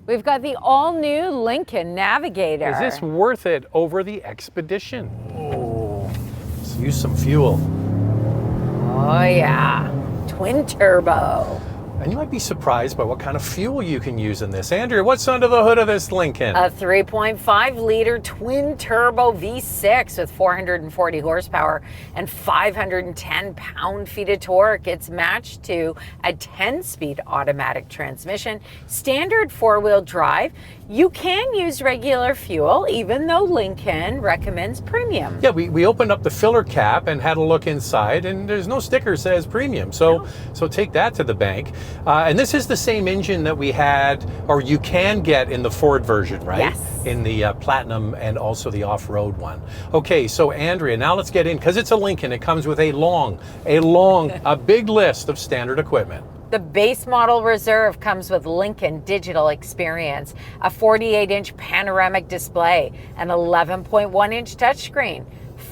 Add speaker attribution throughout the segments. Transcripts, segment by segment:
Speaker 1: We've got the all-new Lincoln Navigator.
Speaker 2: Is this worth it over the Expedition? Oh, let's use some fuel.
Speaker 1: Oh yeah, twin turbo.
Speaker 2: And you might be surprised by what kind of fuel you can use in this. Andrea, what's under the hood of this Lincoln?
Speaker 1: A 3.5-liter twin-turbo V6 with 440 horsepower and 510 pound-feet of torque. It's matched to a 10-speed automatic transmission, standard four-wheel drive. You can use regular fuel, even though Lincoln recommends premium.
Speaker 2: Yeah, we opened up the filler cap and had a look inside, and there's no sticker that says premium. So take that to the bank. And this is the same engine that we had, or you can get in the Ford version, right?
Speaker 1: Yes.
Speaker 2: In the Platinum and also the off-road one. Okay, so Andrea, now let's get in, because it's a Lincoln. It comes with a big list of standard equipment.
Speaker 1: The base model reserve comes with Lincoln Digital Experience, a 48-inch panoramic display, an 11.1-inch touchscreen,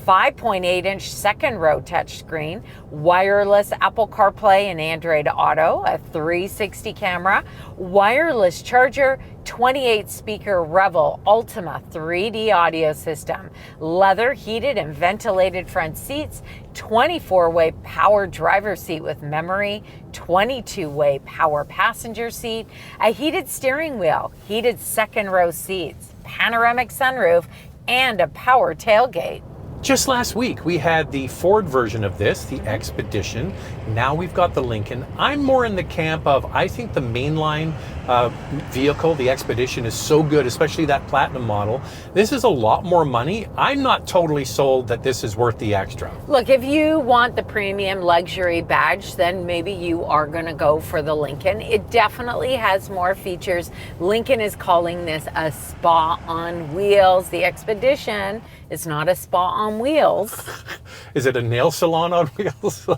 Speaker 1: 5.8-inch second row touchscreen, wireless Apple CarPlay and Android Auto, a 360 camera, wireless charger, 28-speaker Revel Ultima 3D audio system, leather heated and ventilated front seats, 24-way power driver seat with memory, 22-way power passenger seat, a heated steering wheel, heated second row seats, panoramic sunroof, and a power tailgate.
Speaker 2: Just last week, we had the Ford version of this, the Expedition. Now we've got the Lincoln. I'm more in the camp of, I think the mainline vehicle, the Expedition, is so good, especially that Platinum model. This is a lot more money. I'm not totally sold that this is worth the extra.
Speaker 1: Look, if you want the premium luxury badge, then maybe you are going to go for the Lincoln. It definitely has more features. Lincoln is calling this a spa on wheels. The Expedition is not a spa on wheels.
Speaker 2: Is it a nail salon on wheels?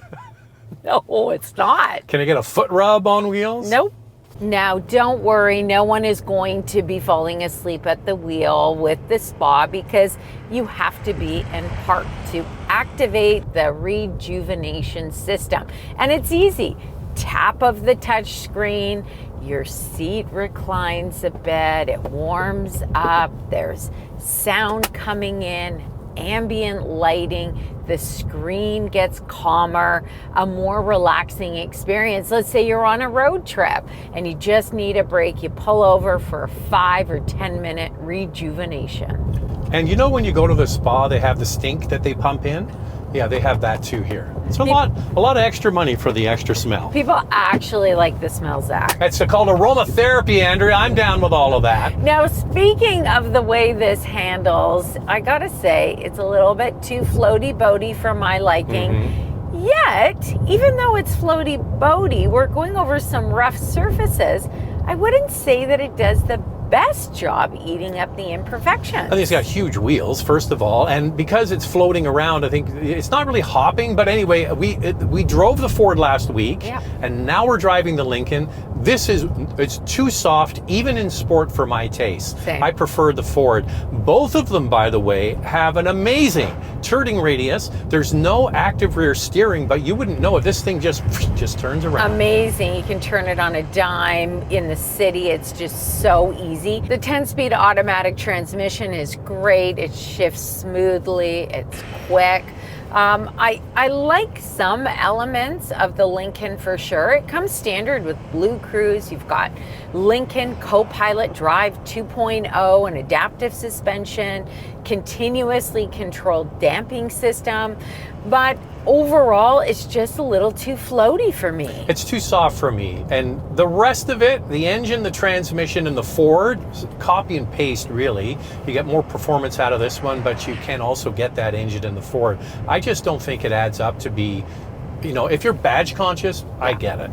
Speaker 1: No, it's not.
Speaker 2: Can I get a foot rub on wheels?
Speaker 1: Nope. Now, don't worry, no one is going to be falling asleep at the wheel with the spa, because you have to be in park to activate the rejuvenation system. And it's easy. Tap of the touch screen, your seat reclines a bit, it warms up, there's sound coming in, ambient lighting, the screen gets calmer, a more relaxing experience. Let's say you're on a road trip and you just need a break. You pull over for a 5 or 10 minute rejuvenation.
Speaker 2: And you know when you go to the spa, they have the stink that they pump in? Yeah, they have that too here. It's a lot of extra money for the extra smell.
Speaker 1: People actually like the smell, Zach.
Speaker 2: It's called aromatherapy, Andrea. I'm down with all of that.
Speaker 1: Now, speaking of the way this handles, I gotta say, it's a little bit too floaty-boaty for my liking. Yet, even though it's floaty-boaty, we're going over some rough surfaces. I wouldn't say that it does the best job eating up the imperfections.
Speaker 2: I think it's got huge wheels, first of all, and because it's floating around, I think it's not really hopping. But anyway, we drove the Ford last week, and now we're driving the Lincoln. It's too soft, even in sport, for my taste.
Speaker 1: Same.
Speaker 2: I prefer the Ford. Both of them, by the way, have an amazing turning radius. There's no active rear steering, but you wouldn't know it. This thing just turns around.
Speaker 1: Amazing. You can turn it on a dime. In the city, it's just so easy. The 10-speed automatic transmission is great. It shifts smoothly. It's quick. I like some elements of the Lincoln for sure. It comes standard with Blue Cruise. You've got Lincoln Co-Pilot Drive 2.0, an adaptive suspension, continuously controlled damping system. But overall, it's just a little too floaty for me.
Speaker 2: It's too soft for me. And the rest of it, the engine, the transmission, and the Ford, copy and paste, really. You get more performance out of this one, but you can also get that engine in the Ford. I just don't think it adds up to be, if you're badge conscious, I get it.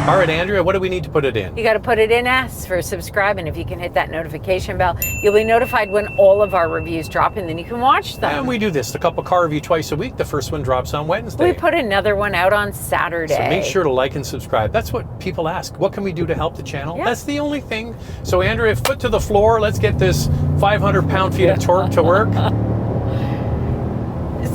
Speaker 2: All right, Andrea, what do we need to put it in?
Speaker 1: You got to put it in S for subscribe, and if you can hit that notification bell, you'll be notified when all of our reviews drop, and then you can watch them.
Speaker 2: And we do this, a couple car review twice a week. The first one drops on Wednesday.
Speaker 1: We put another one out on Saturday.
Speaker 2: So make sure to like and subscribe. That's what people ask. What can we do to help the channel?
Speaker 1: Yeah.
Speaker 2: That's the only thing. So Andrea, foot to the floor. Let's get this 500 pound-feet of torque to work.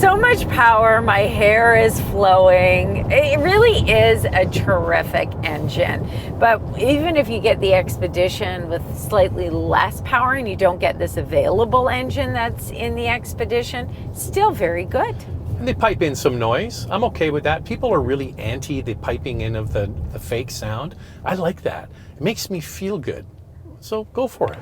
Speaker 1: So much power, my hair is flowing. It really is a terrific engine. But even if you get the Expedition with slightly less power and you don't get this available engine that's in the Expedition, still very good.
Speaker 2: And they pipe in some noise. I'm okay with that. People are really anti the piping in of the fake sound. I like that. It makes me feel good. So go for it.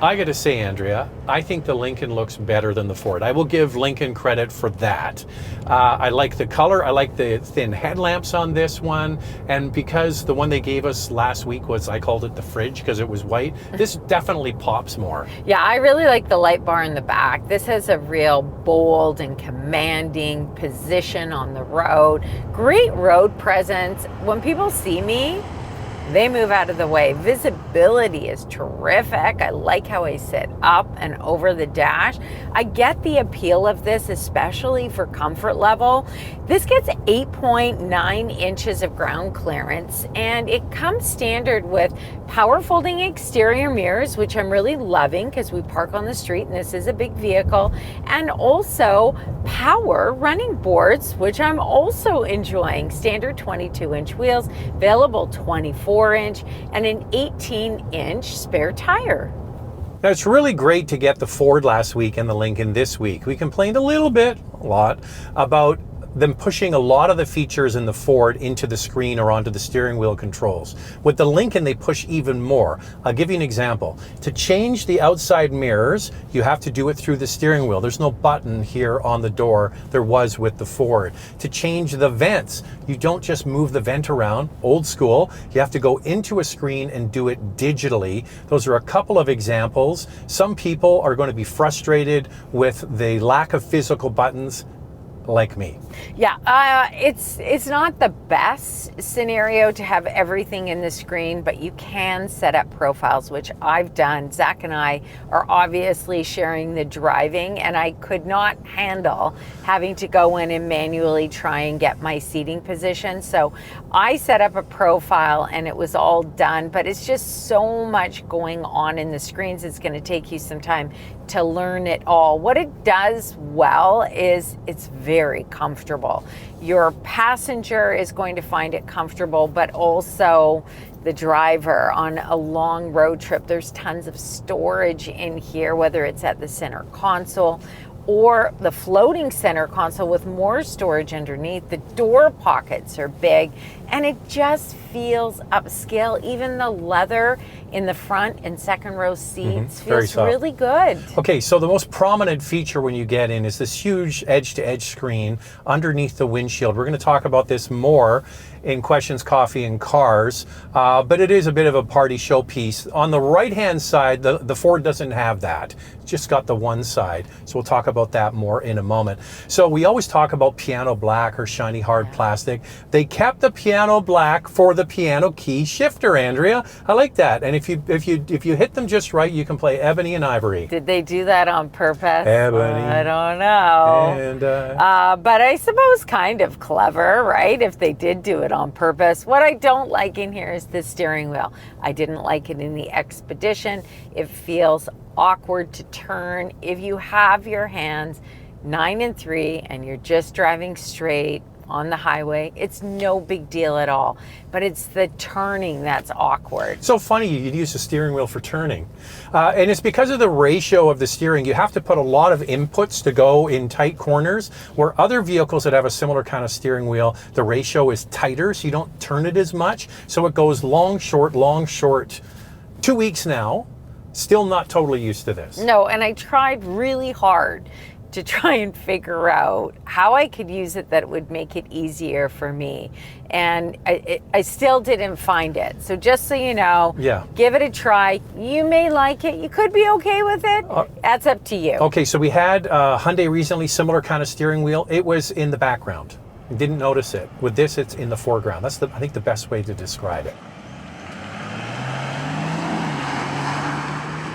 Speaker 2: I got to say, Andrea, I think the Lincoln looks better than the Ford. I will give Lincoln credit for that. I like the color. I like the thin headlamps on this one. And because the one they gave us last week was, I called it the fridge because it was white, this definitely pops more.
Speaker 1: Yeah, I really like the light bar in the back. This has a real bold and commanding position on the road. Great road presence. When people see me, they move out of the way. Visibility is terrific. I like how I sit up and over the dash. I get the appeal of this, especially for comfort level. This gets 8.9 inches of ground clearance, and it comes standard with power folding exterior mirrors, which I'm really loving because we park on the street and this is a big vehicle, and also power running boards, which I'm also enjoying. Standard 22-inch wheels, available 24-inch, and an 18-inch spare tire.
Speaker 2: Now, it's really great to get the Ford last week and the Lincoln this week. We complained a lot, about them pushing a lot of the features in the Ford into the screen or onto the steering wheel controls. With the Lincoln, they push even more. I'll give you an example. To change the outside mirrors, you have to do it through the steering wheel. There's no button here on the door. There was with the Ford. To change the vents, you don't just move the vent around, old school. You have to go into a screen and do it digitally. Those are a couple of examples. Some people are going to be frustrated with the lack of physical buttons, like me.
Speaker 1: Yeah, it's not the best scenario to have everything in the screen, but you can set up profiles, which I've done. Zach and I are obviously sharing the driving, and I could not handle having to go in and manually try and get my seating position. So I set up a profile and it was all done, but it's just so much going on in the screens. It's going to take you some time to learn it all. What it does well is it's very comfortable. Your passenger is going to find it comfortable, but also the driver on a long road trip. There's tons of storage in here, whether it's at the center console or the floating center console with more storage underneath. The door pockets are big and it just feels upscale. Even the leather in the front and second row seats feels really good.
Speaker 2: Okay, so the most prominent feature when you get in is this huge edge-to-edge screen underneath the windshield. We're going to talk about this more in Questions, Coffee, and Cars, but it is a bit of a party showpiece. On the right-hand side, the Ford doesn't have that. It's just got the one side, so we'll talk about that more in a moment. So we always talk about piano black or shiny hard plastic. They kept the piano black for the piano key shifter, Andrea. I like that. And if you hit them just right, you can play Ebony and Ivory.
Speaker 1: Did they do that on purpose?
Speaker 2: Ebony.
Speaker 1: I don't know.
Speaker 2: And
Speaker 1: but I suppose kind of clever, right? If they did do it on purpose. What I don't like in here is the steering wheel. I didn't like it in the Expedition. It feels awkward to turn. If you have your hands 9 and 3 and you're just driving straight on the highway, it's no big deal at all. But it's the turning that's awkward.
Speaker 2: So funny you'd use the steering wheel for turning. And it's because of the ratio of the steering. You have to put a lot of inputs to go in tight corners, where other vehicles that have a similar kind of steering wheel, the ratio is tighter, so you don't turn it as much. So it goes long, short, long, short. 2 weeks now, still not totally used to this.
Speaker 1: No, and I tried really hard to try and figure out how I could use it that would make it easier for me. And I still didn't find it. So just so you know, give it a try. You may like it. You could be okay with it. That's up to you.
Speaker 2: Okay, so we had Hyundai recently, similar kind of steering wheel. It was in the background. You didn't notice it. With this, it's in the foreground. That's, I think, the best way to describe it.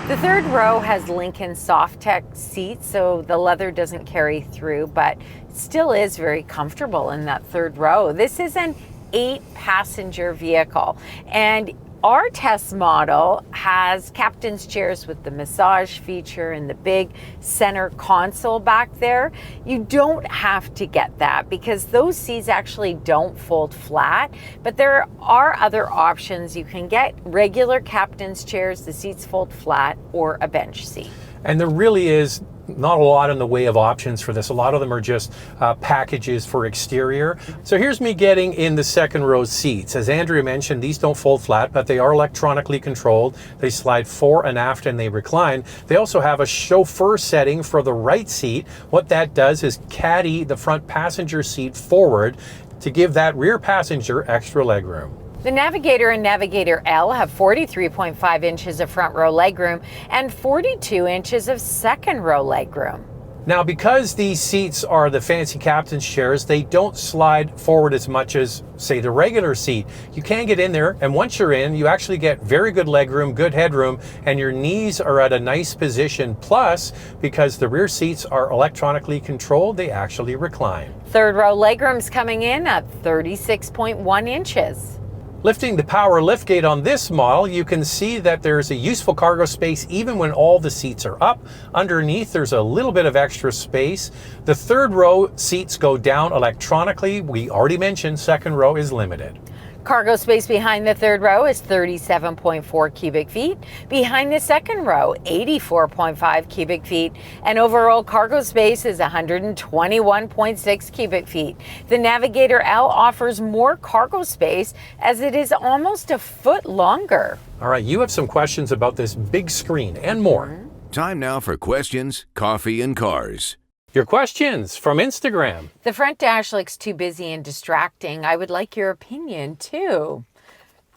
Speaker 1: The third row has Lincoln Softex seats, so the leather doesn't carry through, but it still is very comfortable in that third row. This is an 8-passenger vehicle, and Our test model has captain's chairs with the massage feature and the big center console back there. You don't have to get that because those seats actually don't fold flat, but there are other options. You can get regular captain's chairs, the seats fold flat, or a bench seat.
Speaker 2: And there really is not a lot in the way of options for this. A lot of them are just packages for exterior. So here's me getting in the second row seats. As Andrea mentioned, these don't fold flat, but they are electronically controlled. They slide fore and aft and they recline. They also have a chauffeur setting for the right seat. What that does is caddy the front passenger seat forward to give that rear passenger extra legroom.
Speaker 1: The Navigator and Navigator L have 43.5 inches of front row legroom and 42 inches of second row legroom.
Speaker 2: Now, because these seats are the fancy captain's chairs, they don't slide forward as much as, say, the regular seat. You can get in there, and once you're in, you actually get very good legroom, good headroom, and your knees are at a nice position. Plus, because the rear seats are electronically controlled, they actually recline.
Speaker 1: Third row legroom's coming in at 36.1 inches.
Speaker 2: Lifting the power liftgate on this model, you can see that there's a useful cargo space even when all the seats are up. Underneath, there's a little bit of extra space. The third row seats go down electronically. We already mentioned second row is limited.
Speaker 1: Cargo space behind the third row is 37.4 cubic feet. Behind the second row, 84.5 cubic feet. And overall cargo space is 121.6 cubic feet. The Navigator L offers more cargo space as it is almost a foot longer.
Speaker 2: All right, you have some questions about this big screen and more.
Speaker 3: Time now for questions, coffee, and cars.
Speaker 2: Your questions from Instagram.
Speaker 1: The front dash looks too busy and distracting. I would like your opinion too.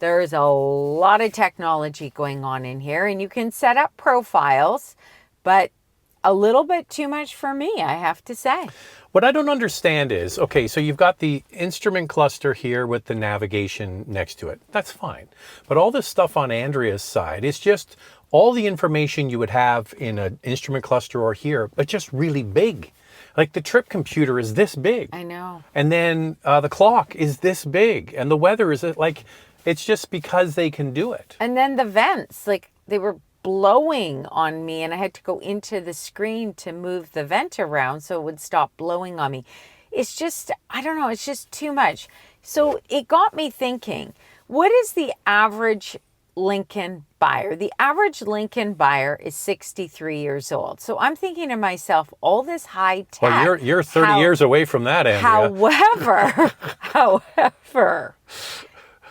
Speaker 1: There's a lot of technology going on in here and you can set up profiles, but a little bit too much for me, I have to say.
Speaker 2: What I don't understand is, okay, so you've got the instrument cluster here with the navigation next to it. That's fine. But all this stuff on Andrea's side is just all the information you would have in an instrument cluster or here, but just really big. Like the trip computer is this big.
Speaker 1: I know.
Speaker 2: And then the clock is this big. And the weather is like, it's just because they can do it.
Speaker 1: And then the vents, like they were blowing on me and I had to go into the screen to move the vent around so it would stop blowing on me. It's just, I don't know, it's just too much. So it got me thinking, what is the average Lincoln buyer? The average Lincoln buyer is 63 years old. So I'm thinking to myself, all this high tech.
Speaker 2: Well, you're 30 years away from that, Andrea.
Speaker 1: However,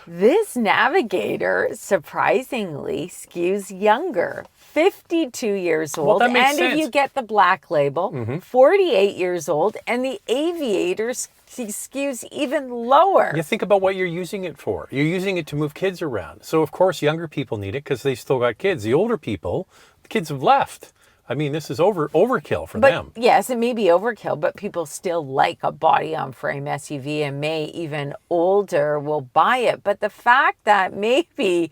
Speaker 1: this Navigator surpringly skews younger. 52 years old.
Speaker 2: Well, that makes
Speaker 1: and
Speaker 2: sense.
Speaker 1: If you get the black label, 48 years old, and the Aviator skews even lower.
Speaker 2: You think about what you're using it for. You're using it to move kids around. So of course younger people need it because they still got kids. The older people, the kids have left. I mean, this is overkill for them.
Speaker 1: Yes, it may be overkill, but people still like a body-on-frame SUV and may even older will buy it. But the fact that maybe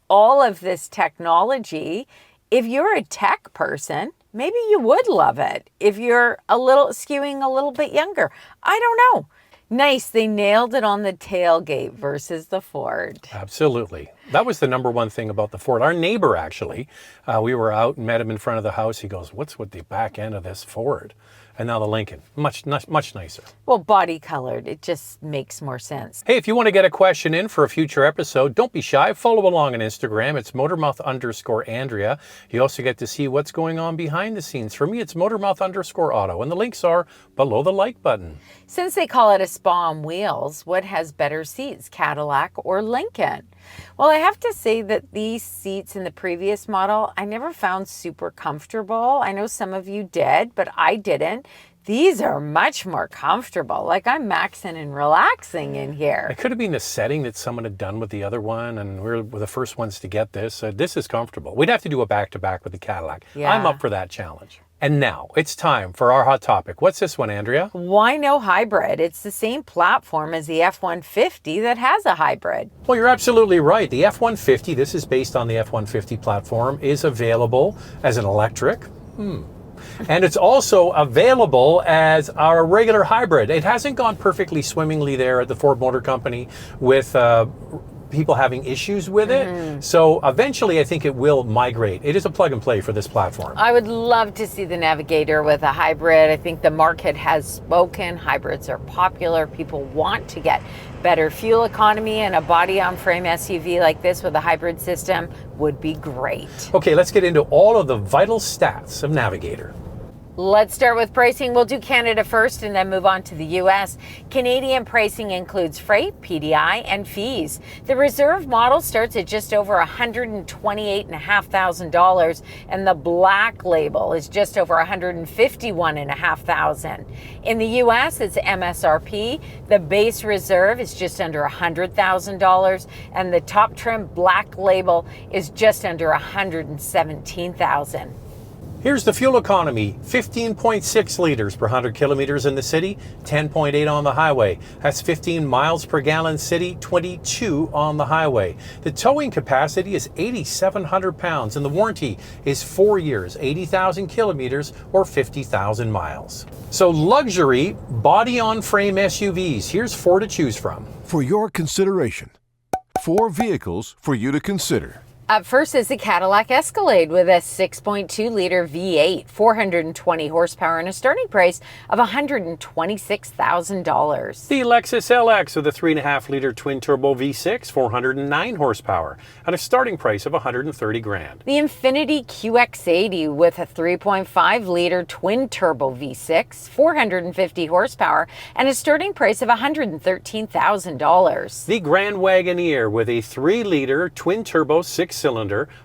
Speaker 1: all of this technology, if you're a tech person, maybe you would love it. If you're skewing a little bit younger, I don't know. Nice, they nailed it on the tailgate versus the Ford.
Speaker 2: Absolutely. That was the number one thing about the Ford. Our neighbor, actually, we were out and met him in front of the house. He goes, what's with the back end of this Ford? And now the Lincoln, much nicer.
Speaker 1: Well, body colored, it just makes more sense.
Speaker 2: Hey, if you want to get a question in for a future episode, don't be shy. Follow along on Instagram. It's Motormouth_Andrea. You also get to see what's going on behind the scenes. For me, it's Motormouth_Auto. And the links are below the like button.
Speaker 1: Since they call it a spa on wheels, what has better seats, Cadillac or Lincoln? Well, I have to say that these seats in the previous model, I never found super comfortable. I know some of you did, but I didn't. These are much more comfortable. Like I'm maxing and relaxing in here.
Speaker 2: It could have been the setting that someone had done with the other one, and we're the first ones to get this. This is comfortable. We'd have to do a back-to-back with the Cadillac.
Speaker 1: Yeah.
Speaker 2: I'm up for that challenge. And now it's time for our hot topic. What's this one, Andrea?
Speaker 1: Why no hybrid? It's the same platform as the F-150 that has a hybrid.
Speaker 2: Well, you're absolutely right. The F-150, this is based on the F-150 platform, is available as an electric. And it's also available as our regular hybrid. It hasn't gone perfectly swimmingly there at the Ford Motor Company with people having issues with it. So eventually I think it will migrate. It is a plug and play for this platform.
Speaker 1: I would love to see the Navigator with a hybrid. I think the market has spoken. Hybrids are popular. People want to get better fuel economy, and a body-on-frame SUV like this with a hybrid system would be great.
Speaker 2: Okay, let's get into all of the vital stats of Navigator.
Speaker 1: Let's start with pricing. We'll do Canada first and then move on to the US. Canadian pricing includes freight, PDI, and fees. The Reserve model starts at just over $128,500, and the Black Label is just over $151,500. In the US, it's MSRP. The base Reserve is just under $100,000, and the top trim Black Label is just under $117,000.
Speaker 2: Here's the fuel economy, 15.6 liters per 100 kilometers in the city, 10.8 on the highway. That's 15 miles per gallon city, 22 on the highway. The towing capacity is 8,700 pounds and the warranty is 4 years, 80,000 kilometers or 50,000 miles. So luxury body-on-frame SUVs, here's 4 to choose from.
Speaker 3: For your consideration, 4 vehicles for you to consider.
Speaker 1: Up first is the Cadillac Escalade with a 6.2-liter V8, 420 horsepower, and a starting price of $126,000.
Speaker 2: The Lexus LX with a 3.5-liter twin-turbo V6, 409 horsepower, at a starting price of $130,000.
Speaker 1: The Infiniti QX80 with a 3.5-liter twin-turbo V6, 450 horsepower, and a starting price of $113,000.
Speaker 2: The Grand Wagoneer with a 3-liter twin-turbo 6-cylinder,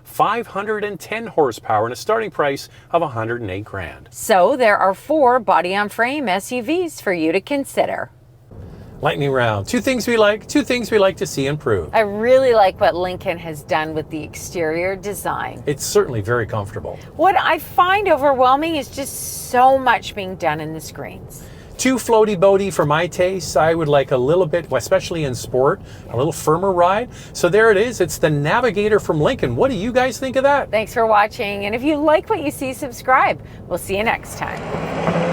Speaker 2: 510 horsepower, and a starting price of $108,000.
Speaker 1: So there are 4 body-on-frame SUVs for you to consider.
Speaker 2: Lightning round. 2 things we like, 2 things we like to see improved.
Speaker 1: I really like what Lincoln has done with the exterior design.
Speaker 2: It's certainly very comfortable.
Speaker 1: What I find overwhelming is just so much being done in the screens.
Speaker 2: Too floaty boaty for my taste. I would like a little bit, especially in sport, a little firmer ride. So there it is. It's the Navigator from Lincoln. What do you guys think of that?
Speaker 1: Thanks for watching. And if you like what you see, subscribe. We'll see you next time.